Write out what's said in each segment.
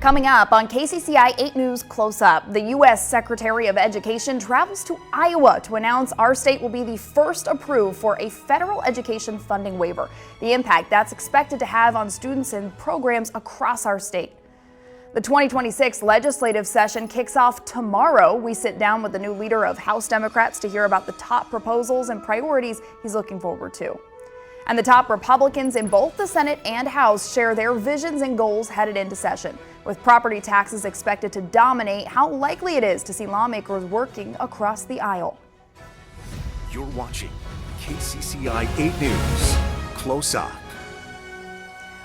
Coming up on KCCI 8 News Close Up, the U.S. Secretary of Education travels to Iowa to announce our state will be the first approved for a federal education funding waiver. The impact that's expected to have on students and programs across our state. The 2026 legislative session kicks off tomorrow. We sit down with the new leader of House Democrats to hear about the top proposals and priorities he's looking forward to. And the top Republicans in both the Senate and House share their visions and goals headed into session. With property taxes expected to dominate, how likely it is to see lawmakers working across the aisle. You're watching KCCI 8 News Close Up.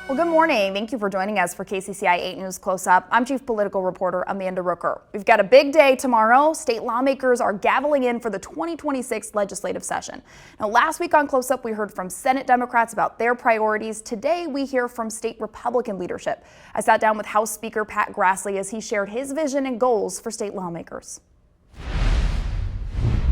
Well, good morning. Thank you for joining us for KCCI 8 News Close Up. I'm Chief Political Reporter Amanda Rooker. We've got a big day tomorrow. State lawmakers are gaveling in for the 2026 legislative session. Now, last week on Close Up, we heard from Senate Democrats about their priorities. Today, we hear from state Republican leadership. I sat down with House Speaker Pat Grassley as he shared his vision and goals for state lawmakers.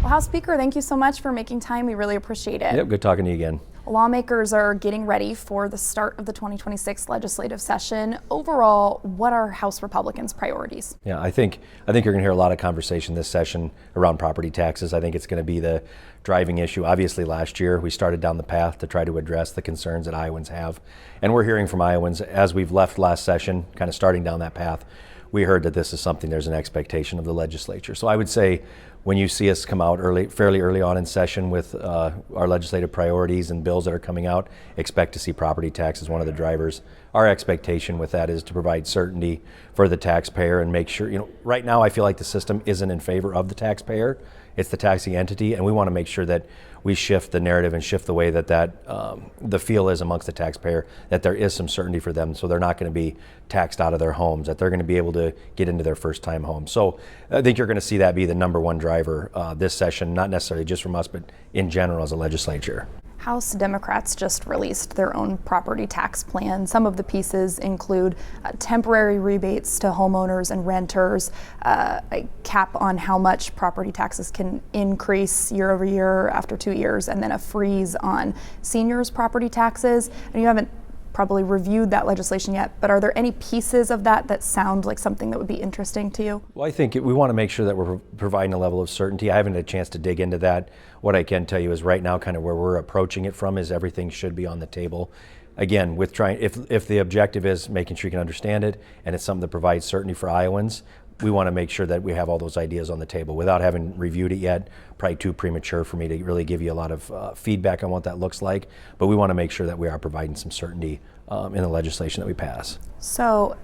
Well, House Speaker, thank you so much for making time. We really appreciate it. Yep, good talking to you again. Lawmakers are getting ready for the start of the 2026 legislative session. Overall, what are House Republicans' priorities? Yeah, I think you're going to hear a lot of conversation this session around property taxes. I think it's going to be the driving issue. Obviously, last year we started down the path to try to address the concerns that Iowans have, and we're hearing from Iowans as we've left last session, kind of starting down that path. We heard that this is something there's an expectation of the legislature. So I would say when you see us come out fairly early on in session with our legislative priorities and bills that are coming out, expect to see property tax as one of the drivers. Our expectation with that is to provide certainty for the taxpayer and make sure, right now I feel like the system isn't in favor of the taxpayer. It's the taxing entity, and we want to make sure that we shift the narrative and shift the way that the feel is amongst the taxpayer, that there is some certainty for them so they're not going to be taxed out of their homes, that they're going to be able to get into their first time home. So I think you're going to see that be the number one driver this session, not necessarily just from us, but in general as a legislature. House Democrats just released their own property tax plan. Some of the pieces include temporary rebates to homeowners and renters, a cap on how much property taxes can increase year over year after 2 years, and then a freeze on seniors' property taxes. And you haven't probably reviewed that legislation yet, but are there any pieces of that sound like something that would be interesting to you? Well, I think we want to make sure that we're providing a level of certainty. I haven't had a chance to dig into that. What I can tell you is right now kind of where we're approaching it from is everything should be on the table. Again, with if the objective is making sure you can understand it and it's something that provides certainty for Iowans, we want to make sure that we have all those ideas on the table without having reviewed it yet. Probably too premature for me to really give you a lot of feedback on what that looks like, but we want to make sure that we are providing some certainty in the legislation that we pass. So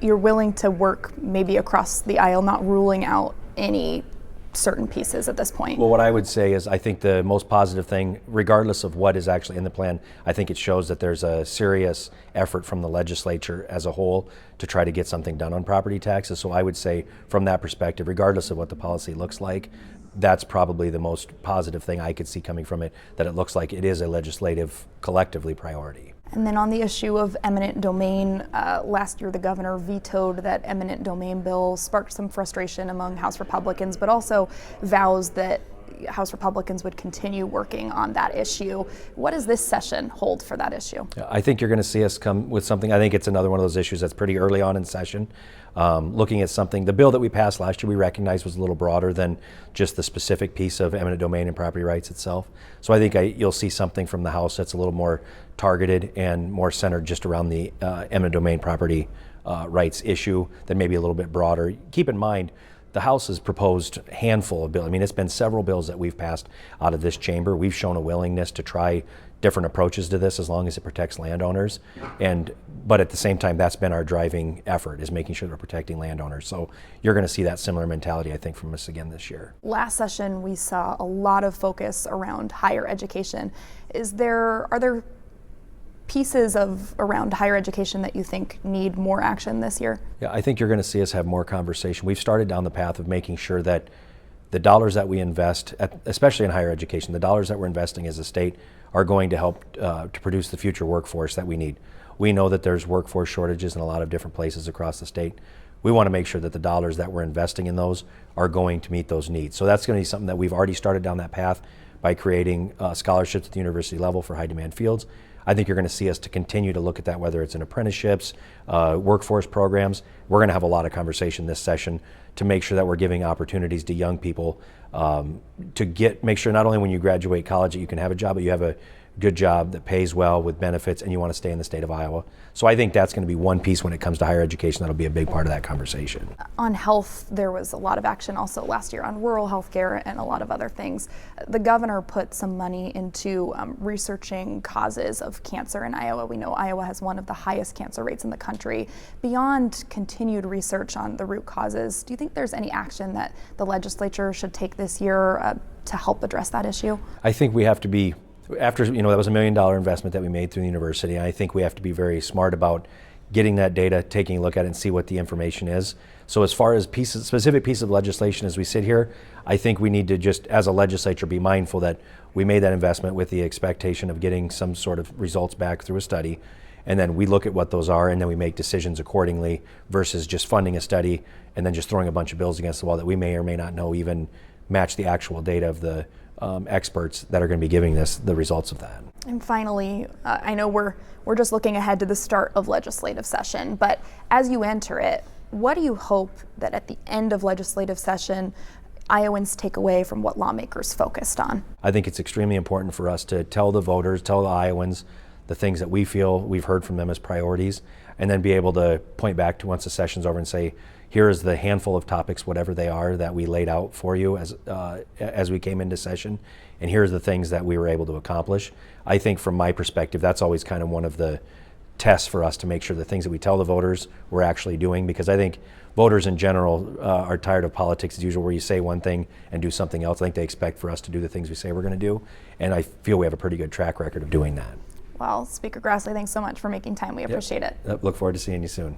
you're willing to work maybe across the aisle, not ruling out any certain pieces at this point? Well, what I would say is I think the most positive thing, regardless of what is actually in the plan, I think it shows that there's a serious effort from the legislature as a whole to try to get something done on property taxes. So I would say from that perspective, regardless of what the policy looks like, that's probably the most positive thing I could see coming from it, that it looks like it is a legislative, collectively priority. And then on the issue of eminent domain, last year the governor vetoed that eminent domain bill, sparked some frustration among House Republicans, but also vows that House Republicans would continue working on that issue. What does this session hold for that issue? I think you're going to see us come with something. I think it's another one of those issues that's pretty early on in session. Looking at something, the bill that we passed last year we recognized was a little broader than just the specific piece of eminent domain and property rights itself. So I think you'll see something from the House that's a little more targeted and more centered just around the eminent domain property rights issue that may be a little bit broader. Keep in mind, the House has proposed a handful of bills. I mean, it's been several bills that we've passed out of this chamber. We've shown a willingness to try different approaches to this as long as it protects landowners. But at the same time, that's been our driving effort, is making sure we're protecting landowners. So you're going to see that similar mentality, I think, from us again this year. Last session, we saw a lot of focus around higher education. Are there pieces around higher education that you think need more action this year? Yeah, I think you're going to see us have more conversation. We've started down the path of making sure that the dollars that we invest, especially in higher education, the dollars that we're investing as a state are going to help to produce the future workforce that we need. We know that there's workforce shortages in a lot of different places across the state. We want to make sure that the dollars that we're investing in those are going to meet those needs. So that's going to be something that we've already started down that path by creating scholarships at the university level for high demand fields. I think you're going to see us to continue to look at that, whether it's in apprenticeships, workforce programs. We're going to have a lot of conversation this session to make sure that we're giving opportunities to young people to make sure not only when you graduate college that you can have a job, but you have a good job that pays well with benefits and you want to stay in the state of Iowa. So I think that's going to be one piece when it comes to higher education that'll be a big part of that conversation. On health, there was a lot of action also last year on rural health care and a lot of other things. The governor put some money into researching causes of cancer in Iowa. We know Iowa has one of the highest cancer rates in the country. Beyond continued research on the root causes, do you think there's any action that the legislature should take this year to help address that issue? I think we have to be, after, that was $1 million investment that we made through the university. I think we have to be very smart about getting that data, taking a look at it and see what the information is. So as far as specific pieces of legislation as we sit here, I think we need to just, as a legislature, be mindful that we made that investment with the expectation of getting some sort of results back through a study. And then we look at what those are and then we make decisions accordingly versus just funding a study and then just throwing a bunch of bills against the wall that we may or may not know even match the actual data of the experts that are going to be giving us the results of that. And finally, I know we're just looking ahead to the start of legislative session, but as you enter it, what do you hope that at the end of legislative session, Iowans take away from what lawmakers focused on? I think it's extremely important for us to tell the voters, tell the Iowans the things that we feel we've heard from them as priorities, and then be able to point back to once the session's over and say, here is the handful of topics, whatever they are, that we laid out for you as we came into session, and here's the things that we were able to accomplish. I think from my perspective, that's always kind of one of the tests for us to make sure the things that we tell the voters we're actually doing, because I think voters in general are tired of politics as usual, where you say one thing and do something else. I think they expect for us to do the things we say we're going to do, and I feel we have a pretty good track record of doing that. Well, Speaker Grassley, thanks so much for making time. We appreciate it. Look forward to seeing you soon.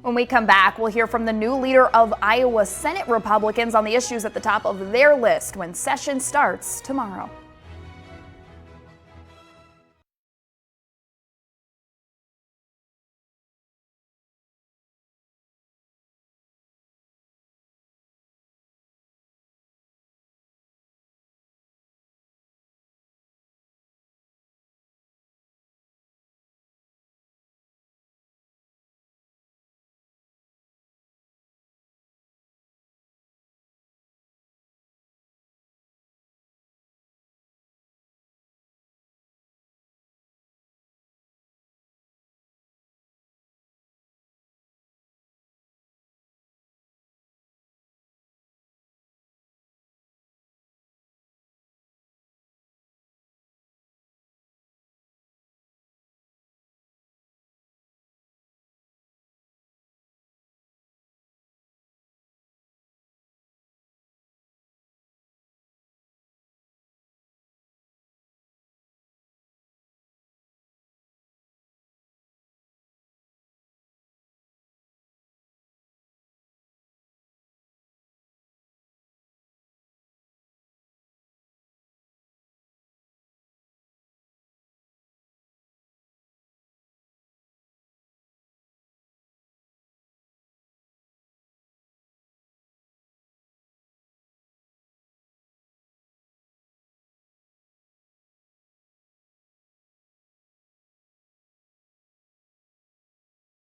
When we come back, we'll hear from the new leader of Iowa Senate Republicans on the issues at the top of their list when session starts tomorrow.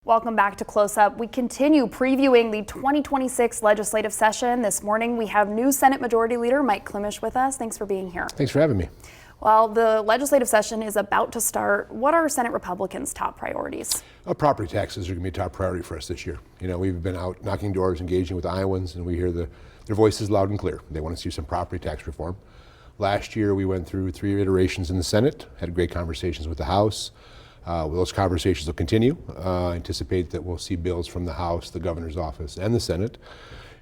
Welcome back to Close Up. We continue previewing the 2026 legislative session. This morning we have new Senate Majority Leader Mike Klimisch with us. Thanks for being here. Thanks for having me. Well, the legislative session is about to start. What are Senate Republicans' top priorities? Property taxes are going to be a top priority for us this year. We've been out knocking doors, engaging with Iowans, and we hear their voices loud and clear. They want to see some property tax reform. Last year we went through 3 iterations in the Senate, had great conversations with the House. Those conversations will continue. Anticipate that we'll see bills from the House, the governor's office, and the Senate.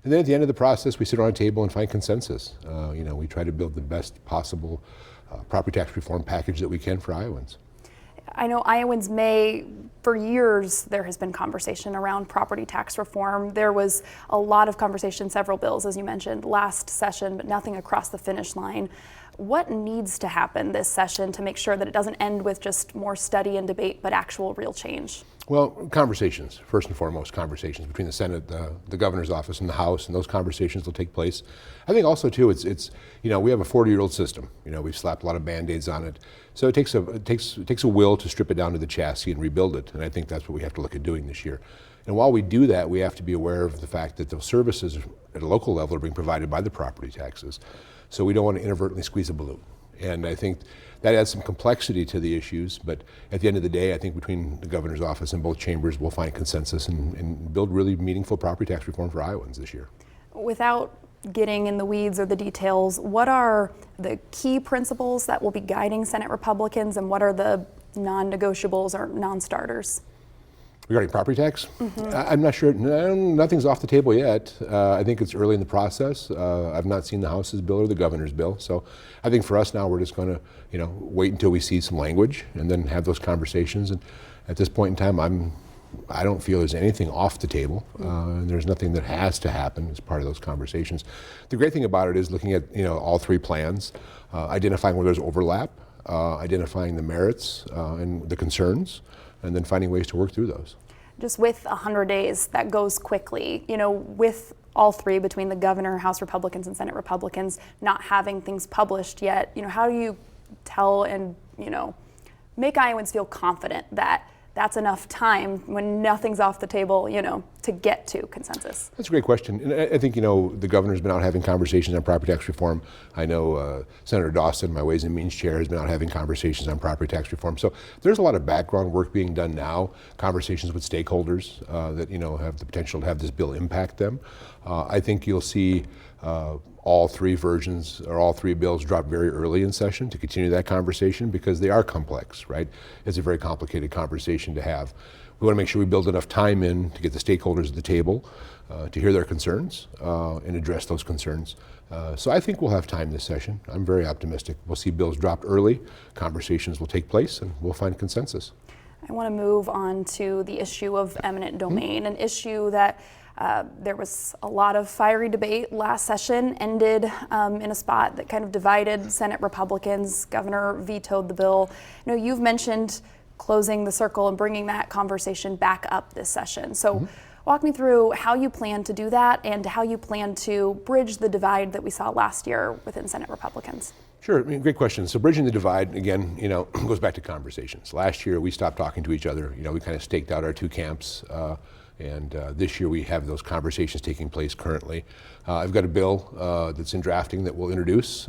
And then at the end of the process, we sit around a table and find consensus. We try to build the best possible property tax reform package that we can for Iowans. I know Iowans for years, there has been conversation around property tax reform. There was a lot of conversation, several bills, as you mentioned, last session, but nothing across the finish line. What needs to happen this session to make sure that it doesn't end with just more study and debate, but actual real change? Well, conversations, first and foremost, conversations between the Senate, the governor's office, and the House, and those conversations will take place. I think also too, it's we have a 40-year-old system. We've slapped a lot of Band-Aids on it, so it takes a will to strip it down to the chassis and rebuild it. And I think that's what we have to look at doing this year. And while we do that, we have to be aware of the fact that those services at a local level are being provided by the property taxes. So we don't want to inadvertently squeeze a balloon. And I think that adds some complexity to the issues, but at the end of the day, I think between the governor's office and both chambers, we'll find consensus and build really meaningful property tax reform for Iowans this year. Without getting in the weeds or the details, what are the key principles that will be guiding Senate Republicans, and what are the non-negotiables or non-starters? Regarding property tax, I'm not sure. Nothing's off the table yet. I think it's early in the process. I've not seen the House's bill or the governor's bill, so I think for us now we're just going to, wait until we see some language and then have those conversations. And at this point in time, I don't feel there's anything off the table. And there's nothing that has to happen as part of those conversations. The great thing about it is looking at all three plans, identifying where there's overlap, identifying the merits and the concerns, and then finding ways to work through those. Just with 100 days, that goes quickly. With all three, between the governor, House Republicans, and Senate Republicans, not having things published yet, how do you tell and, make Iowans feel confident that that's enough time when nothing's off the table, to get to consensus? That's a great question. And I think, the governor's been out having conversations on property tax reform. I know Senator Dawson, my Ways and Means chair, has been out having conversations on property tax reform. So there's a lot of background work being done now, conversations with stakeholders that, have the potential to have this bill impact them. I think you'll see all three versions or all three bills drop very early in session to continue that conversation, because they are complex, right? It's a very complicated conversation to have. We want to make sure we build enough time in to get the stakeholders at the table to hear their concerns and address those concerns. So I think we'll have time this session. I'm very optimistic. We'll see bills dropped early, conversations will take place, and we'll find consensus. I want to move on to the issue of eminent domain, an issue that there was a lot of fiery debate last session, ended in a spot that kind of divided Senate Republicans. Governor vetoed the bill. You've mentioned closing the circle and bringing that conversation back up this session. So walk me through how you plan to do that and how you plan to bridge the divide that we saw last year within Senate Republicans. Sure, great question. So bridging the divide, again, goes back to conversations. Last year we stopped talking to each other. We kind of staked out our two camps. And this year we have those conversations taking place currently. I've got a bill that's in drafting that we'll introduce.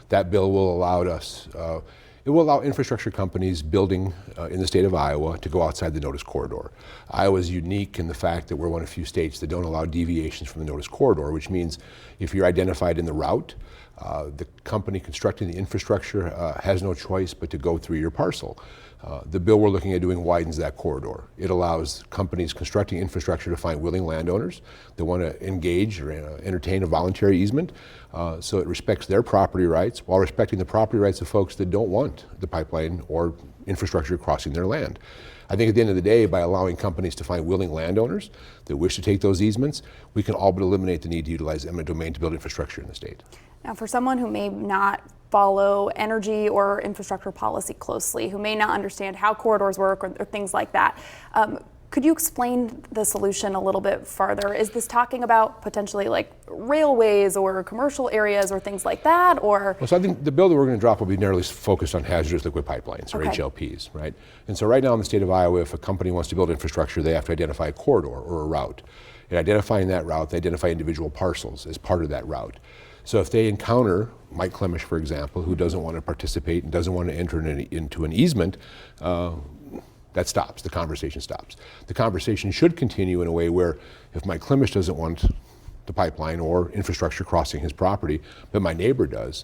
That bill will it will allow infrastructure companies building in the state of Iowa to go outside the notice corridor. Iowa is unique in the fact that we're one of few states that don't allow deviations from the notice corridor, which means if you're identified in the route, the company constructing the infrastructure has no choice but to go through your parcel. The bill we're looking at doing widens that corridor. It allows companies constructing infrastructure to find willing landowners that want to engage or entertain a voluntary easement. So it respects their property rights while respecting the property rights of folks that don't want the pipeline or infrastructure crossing their land. I think at the end of the day, by allowing companies to find willing landowners that wish to take those easements, we can all but eliminate the need to utilize eminent domain to build infrastructure in the state. Now, for someone who may not follow energy or infrastructure policy closely, who may not understand how corridors work or things like that, could you explain the solution a little bit farther? Is this talking about potentially like railways or commercial areas or things like that, or? Well, so I think the bill that we're going to drop will be narrowly focused on hazardous liquid pipelines, or HLPs, right? And so right now in the state of Iowa, if a company wants to build infrastructure, they have to identify a corridor or a route. And identifying that route, they identify individual parcels as part of that route. So if they encounter Mike Klemish, for example, who doesn't want to participate and doesn't want to enter into an easement, that stops, the conversation stops. The conversation should continue in a way where if Mike Klemish doesn't want the pipeline or infrastructure crossing his property, but my neighbor does,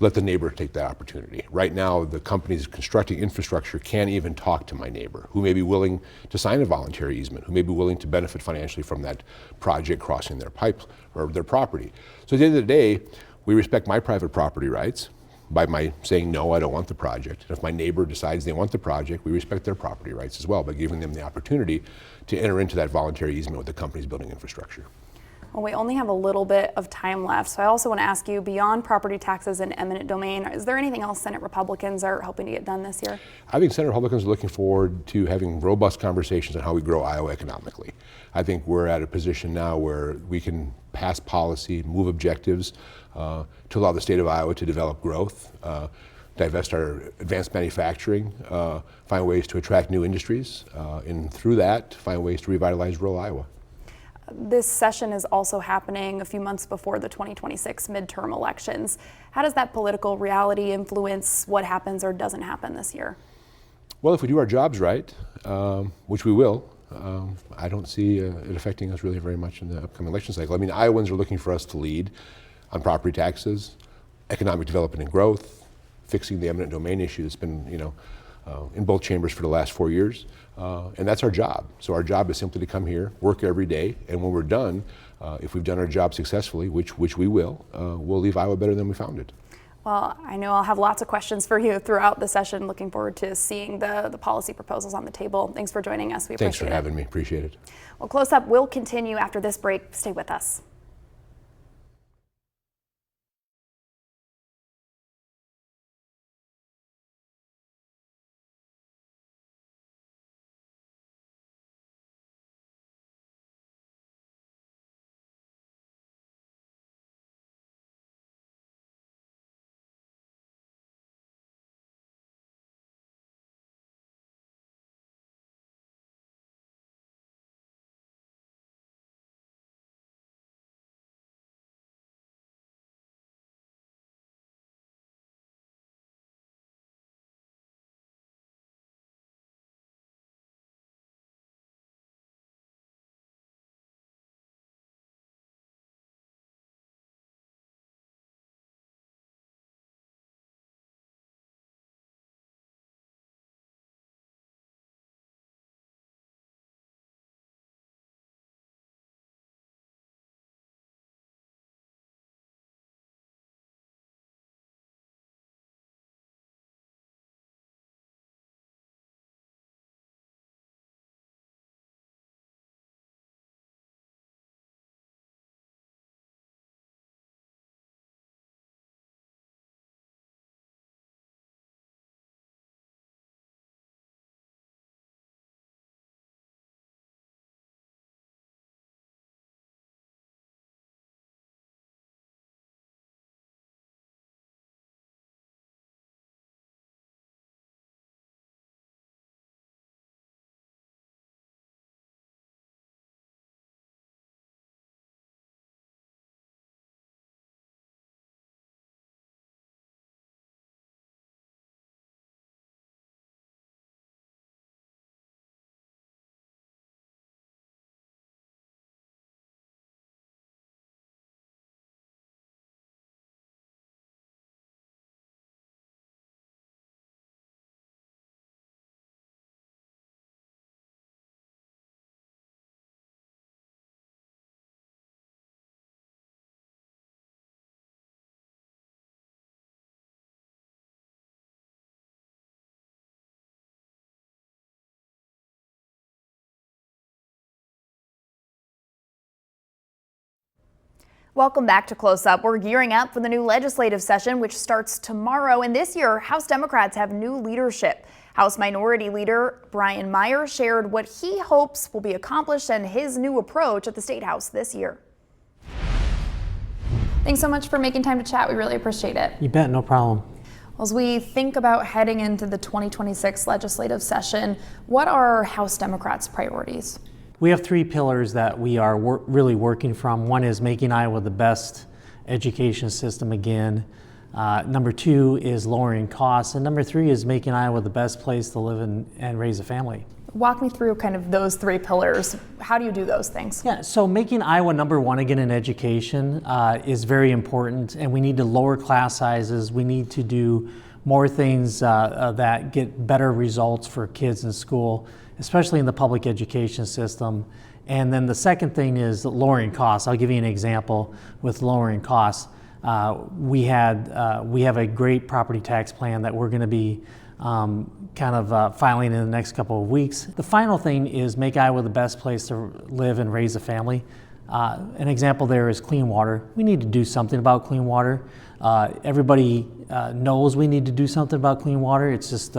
let the neighbor take that opportunity. Right now, the companies constructing infrastructure can't even talk to my neighbor, who may be willing to sign a voluntary easement, who may be willing to benefit financially from that project crossing their pipe or their property. So at the end of the day, we respect my private property rights by my saying, no, I don't want the project. And if my neighbor decides they want the project, we respect their property rights as well by giving them the opportunity to enter into that voluntary easement with the companies building infrastructure. Well, we only have a little bit of time left, so I also want to ask you, beyond property taxes and eminent domain, is there anything else Senate Republicans are hoping to get done this year? I think Senate Republicans are looking forward to having robust conversations on how we grow Iowa economically. I think we're at a position now where we can pass policy, move objectives to allow the state of Iowa to develop growth, divest our advanced manufacturing, find ways to attract new industries, and through that, find ways to revitalize rural Iowa. This session is also happening a few months before the 2026 midterm elections. How does that political reality influence what happens or doesn't happen this year? Well, if we do our jobs right, which we will, I don't see it affecting us really very much in the upcoming election cycle. I mean, Iowans are looking for us to lead on property taxes, economic development and growth, fixing the eminent domain issue that's been, in both chambers for the last 4 years. And that's our job. So our job is simply to come here, work every day, and when we're done, if we've done our job successfully, which we will, we'll leave Iowa better than we found it. Well, I know I'll have lots of questions for you throughout the session. Looking forward to seeing the policy proposals on the table. Thanks for joining us. We appreciate it. Thanks for having me. Appreciate it. Well, Close Up will continue after this break. Stay with us. Welcome back to Close Up. We're gearing up for the new legislative session, which starts tomorrow. And this year, House Democrats have new leadership. House Minority Leader Brian Meijer shared what he hopes will be accomplished and his new approach at the State House this year. Thanks so much for making time to chat. We really appreciate it. You bet, no problem. As we think about heading into the 2026 legislative session, what are House Democrats' priorities? We have three pillars that we are really working from. One is making Iowa the best education system again. Number two is lowering costs. And number three is making Iowa the best place to live and raise a family. Walk me through kind of those three pillars. How do you do those things? Yeah, so making Iowa number one again in education is very important, and we need to lower class sizes. We need to do more things that get better results for kids in school, especially in the public education system. And then the second thing is lowering costs. I'll give you an example with lowering costs. We have a great property tax plan that we're going to be filing in the next couple of weeks. The final thing is make Iowa the best place to live and raise a family. An example there is clean water. We need to do something about clean water. Everybody knows we need to do something about clean water. It's just,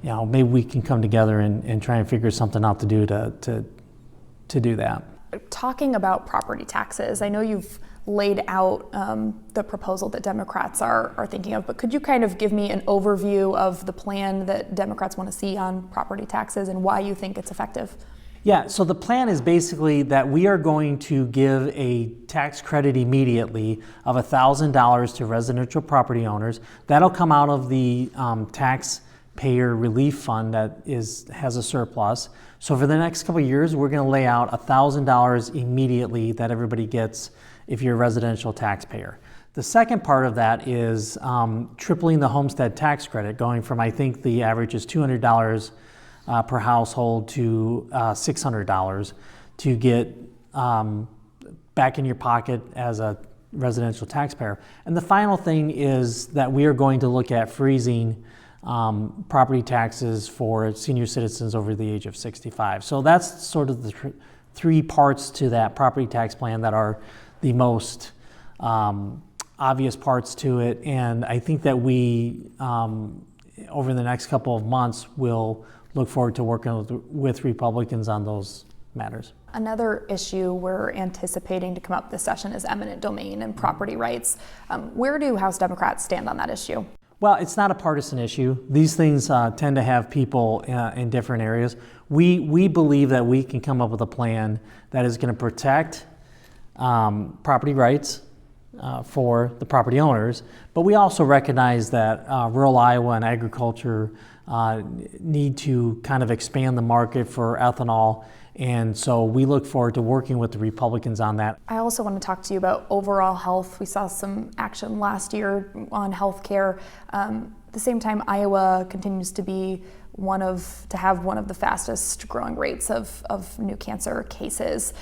maybe we can come together and try and figure something out to do to do that. Talking about property taxes, I know you've laid out the proposal that Democrats are thinking of, but could you kind of give me an overview of the plan that Democrats want to see on property taxes and why you think it's effective? Yeah, so the plan is basically that we are going to give a tax credit immediately of $1,000 to residential property owners. That'll come out of the taxpayer relief fund that has a surplus. So for the next couple of years, we're going to lay out $1,000 immediately that everybody gets if you're a residential taxpayer. The second part of that is tripling the homestead tax credit, going from, I think the average is $200 per household to $600 to get back in your pocket as a residential taxpayer. And the final thing is that we are going to look at freezing property taxes for senior citizens over the age of 65. So that's sort of the three parts to that property tax plan that are the most obvious parts to it. And I think that we, over the next couple of months, will look forward to working with Republicans on those matters. Another issue we're anticipating to come up this session is eminent domain and property rights. Where do House Democrats stand on that issue? Well, it's not a partisan issue. These things tend to have people in different areas. We believe that we can come up with a plan that is going to protect property rights for the property owners, but we also recognize that rural Iowa and agriculture need to kind of expand the market for ethanol, and so we look forward to working with the Republicans on that. I also want to talk to you about overall health. We saw some action last year on health care. At the same time, Iowa continues to be have one of the fastest growing rates of new cancer cases.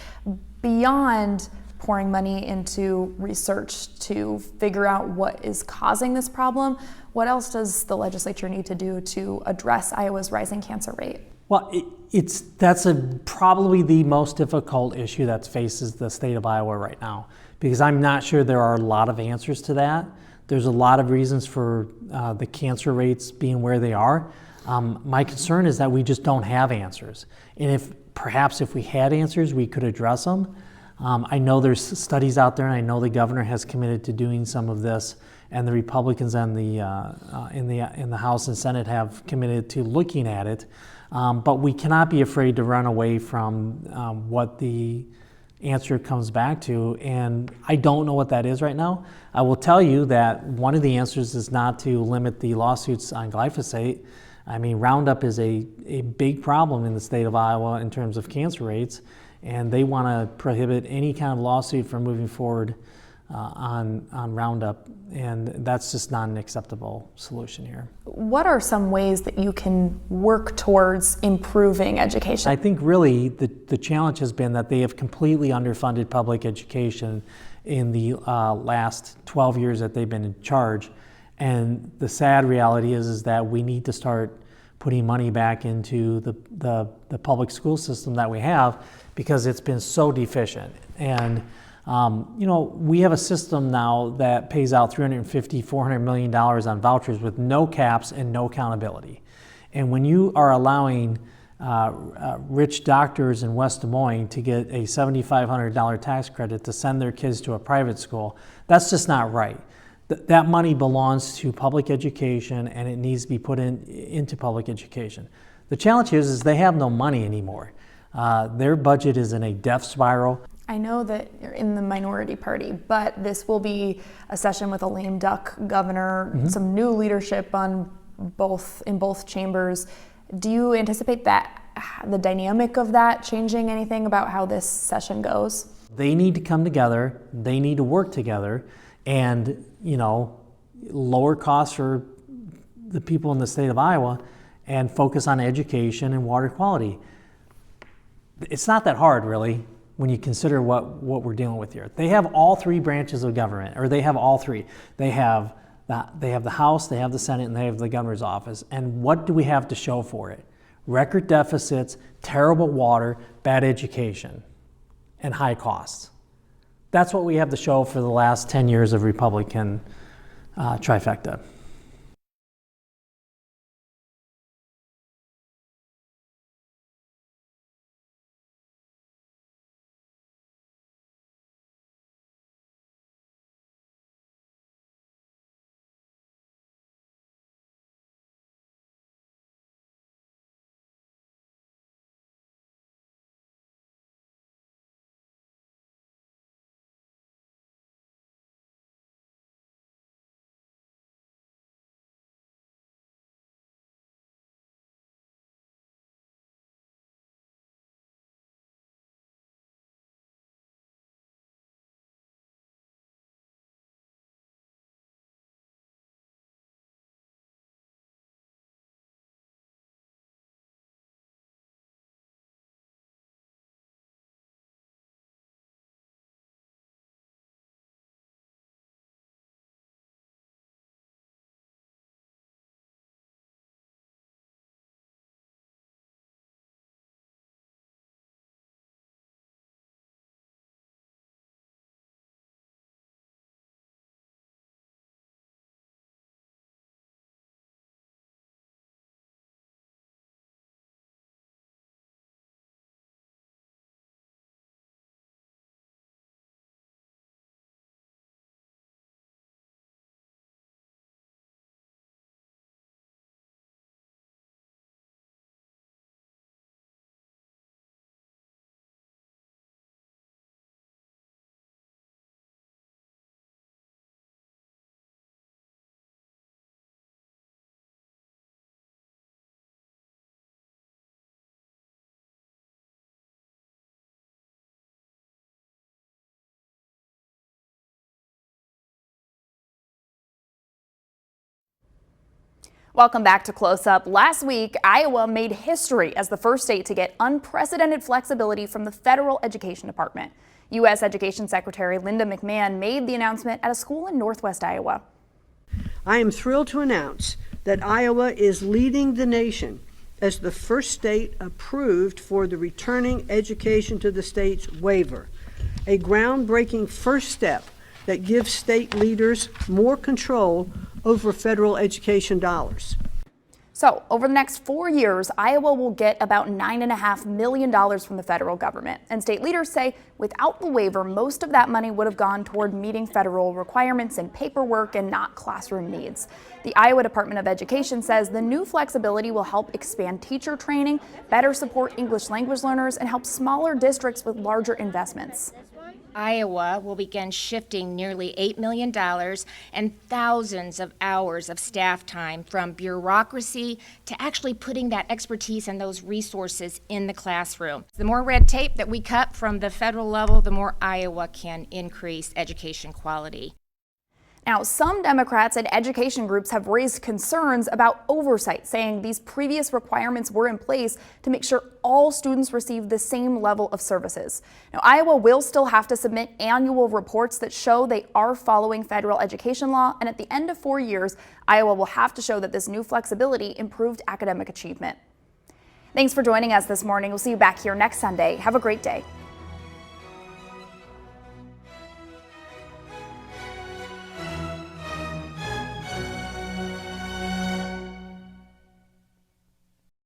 Beyond pouring money into research to figure out what is causing this problem, what else does the legislature need to do to address Iowa's rising cancer rate? Well, that's probably the most difficult issue that faces the state of Iowa right now, because I'm not sure there are a lot of answers to that. There's a lot of reasons for the cancer rates being where they are. My concern is that we just don't have answers. And if we had answers, we could address them. I know there's studies out there, and I know the governor has committed to doing some of this, and the Republicans in the House and Senate have committed to looking at it. But we cannot be afraid to run away from what the answer comes back to, and I don't know what that is right now. I will tell you that one of the answers is not to limit the lawsuits on glyphosate. I mean, Roundup is a big problem in the state of Iowa in terms of cancer rates, and they want to prohibit any kind of lawsuit from moving forward on Roundup, and that's just not an acceptable solution here. What are some ways that you can work towards improving education? I think really the challenge has been that they have completely underfunded public education in the last 12 years that they've been in charge, and the sad reality is that we need to start putting money back into the public school system that we have, because it's been so deficient. And we have a system now that pays out $350, $400 million on vouchers with no caps and no accountability. And when you are allowing rich doctors in West Des Moines to get a $7,500 tax credit to send their kids to a private school, that's just not right. That money belongs to public education, and it needs to be put into public education. The challenge is they have no money anymore. Their budget is in a death spiral. I know that you're in the minority party, but this will be a session with a lame duck governor, some new leadership in both chambers. Do you anticipate that the dynamic of that changing anything about how this session goes? They need to come together, they need to work together, and lower costs for the people in the state of Iowa and focus on education and water quality. It's not that hard, really, when you consider what we're dealing with here. They have all three branches of government, or they have all three. They have the House, they have the Senate, and they have the governor's office. And what do we have to show for it? Record deficits, terrible water, bad education, and high costs. that's what we have to show for the last 10 years of Republican trifecta. Welcome back to Close Up. Last week, Iowa made history as the first state to get unprecedented flexibility from the federal education department. U.S. Education Secretary Linda McMahon made the announcement at a school in Northwest Iowa. I am thrilled to announce that Iowa is leading the nation as the first state approved for the Returning Education to the States waiver, a groundbreaking first step that gives state leaders more control over federal education dollars. So over the next 4 years, Iowa will get about $9.5 million from the federal government. And state leaders say without the waiver, most of that money would have gone toward meeting federal requirements and paperwork and not classroom needs. The Iowa Department of Education says the new flexibility will help expand teacher training, better support English language learners, and help smaller districts with larger investments. Iowa will begin shifting nearly $8 million and thousands of hours of staff time from bureaucracy to actually putting that expertise and those resources in the classroom. The more red tape that we cut from the federal level, the more Iowa can increase education quality. Now, some Democrats and education groups have raised concerns about oversight, saying these previous requirements were in place to make sure all students receive the same level of services. Now, Iowa will still have to submit annual reports that show they are following federal education law, and at the end of 4 years, Iowa will have to show that this new flexibility improved academic achievement. Thanks for joining us this morning. We'll see you back here next Sunday. Have a great day.